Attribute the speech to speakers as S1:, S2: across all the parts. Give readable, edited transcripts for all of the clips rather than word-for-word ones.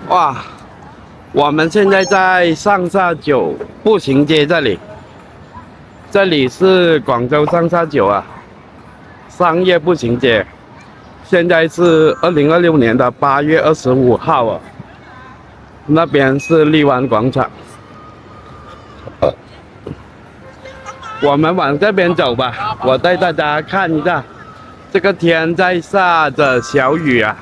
S1: 哇，我們現在在上沙九步行街這裡，這裡是廣州上沙九啊，商業步行街。現在是2026年的8月25號啊，那邊是荔灣廣場。我們往這邊走吧，我帶大家看一下，這個天在下着小雨啊。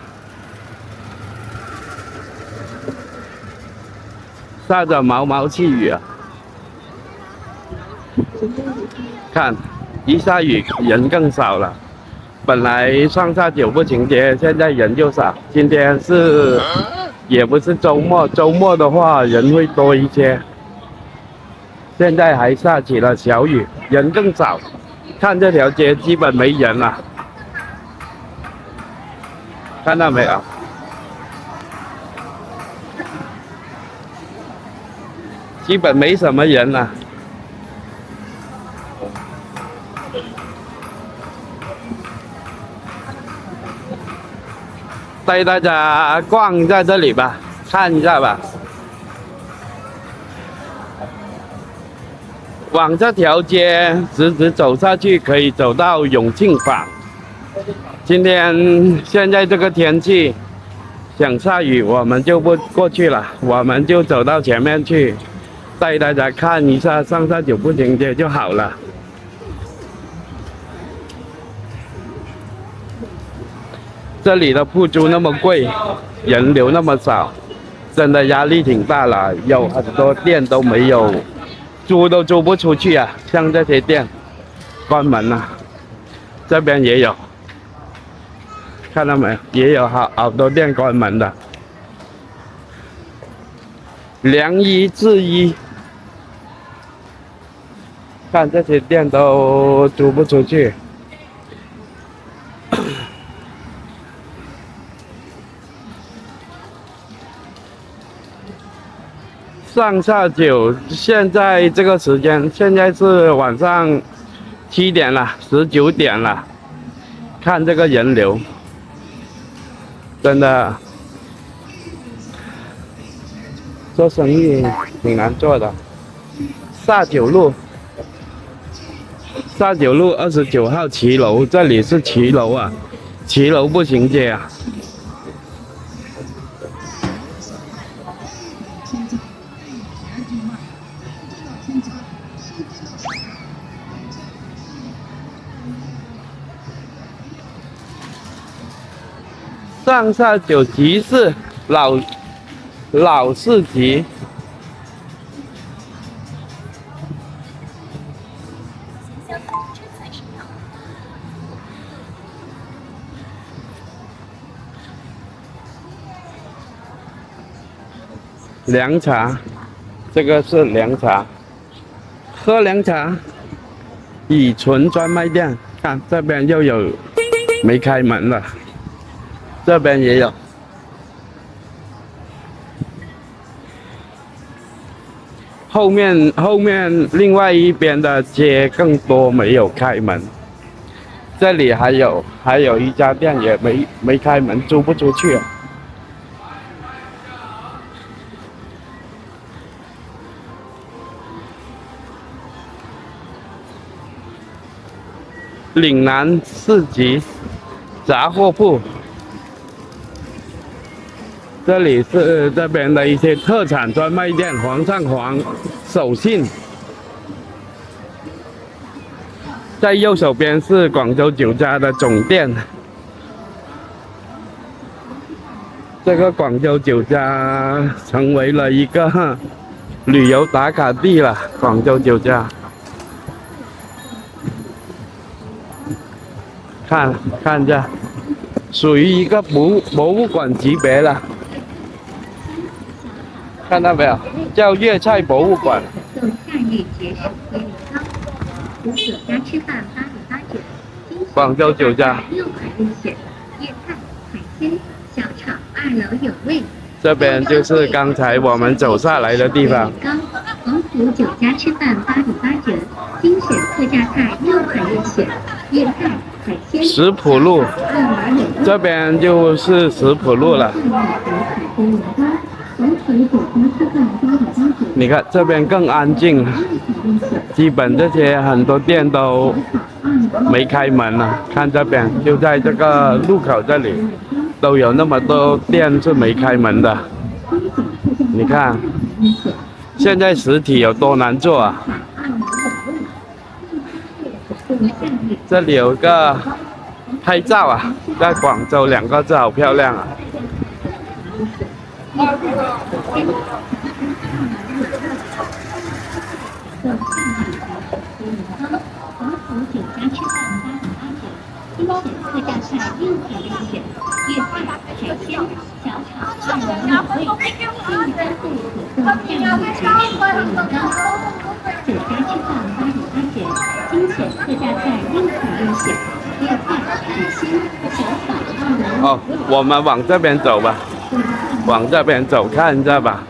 S1: 下着毛毛細雨啊，看一下雨人更少了。本來上沙九步行街现在人就少，今天是也不是周末，周末的话人会多一些。现在还下起了小雨，人更少。看這條街基本沒人了，看到沒有？基本沒什麼人了。帶大家逛一下這裡吧，看一下吧。往這條街直直走下去，可以走到永慶坊。現在這個天氣，想下雨我們就不過去了，我們就走到前面去。帶大家看一下上沙九步行街就好了。這裡的鋪租那麼貴，人流那麼少，真的壓力挺大了。有很多店都沒有，租都租不出去啊。像這些店關門了，這邊也有，看到沒有？也有好多店關門的。良醫制衣。看這些店都租不出去。上沙九現在這個時間，現在是晚上7點了，19點了。看這個人流，真的做生意挺難做的。沙九路29號騎樓，這裡是騎樓啊，騎樓步行街啊。上沙九集市老市集。涼茶，這個是涼茶，喝涼茶。乙醇專賣店，看這邊又有沒開門了，這邊也有。後面另外一邊的街更多沒有開門，這裡還有一家店也沒開門，租不出去啊。嶺南市集雜貨鋪，這裡是這邊的一些特產專賣店，煌上煌手信。在右手邊是廣州酒家的總店，這個廣州酒家成為了一個旅遊打卡地了。廣州酒家。看着，屬於一個博物館級別了。看到沒有？叫粵菜博物館。廣州酒家。這邊就是剛才我們走下來的地方。
S2: 廣府酒家吃飯8比8折，精選客家菜又款又選，粵菜海鮮。
S1: 石浦路，這邊就是石浦路了。你看這邊更安靜，基本這些很多店都沒開門了。看這邊，就在這個路口這裡，都有那麼多店是沒開門的。你看，現在實體有多難做啊！這裡有個拍照啊，在廣州2個字好漂亮啊！哦，我們往這邊走吧，往這邊走看一下吧。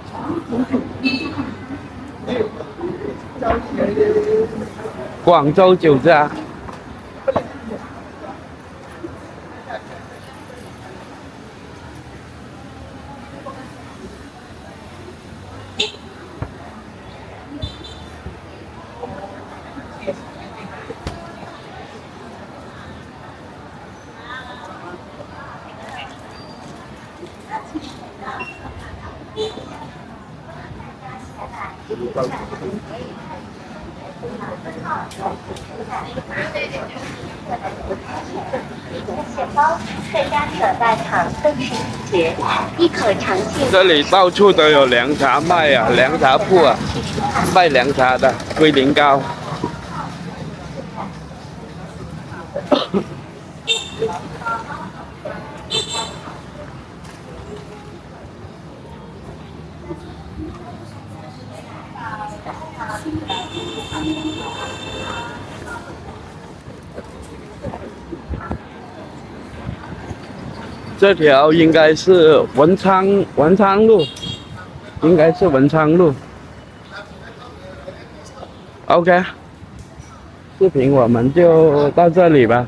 S1: 廣州酒家。這裡到處都有涼茶賣啊，涼茶鋪啊，賣涼茶的，龜苓膏。這條應該是文昌路，應該是文昌路。OK， 視頻我們就到這裡吧。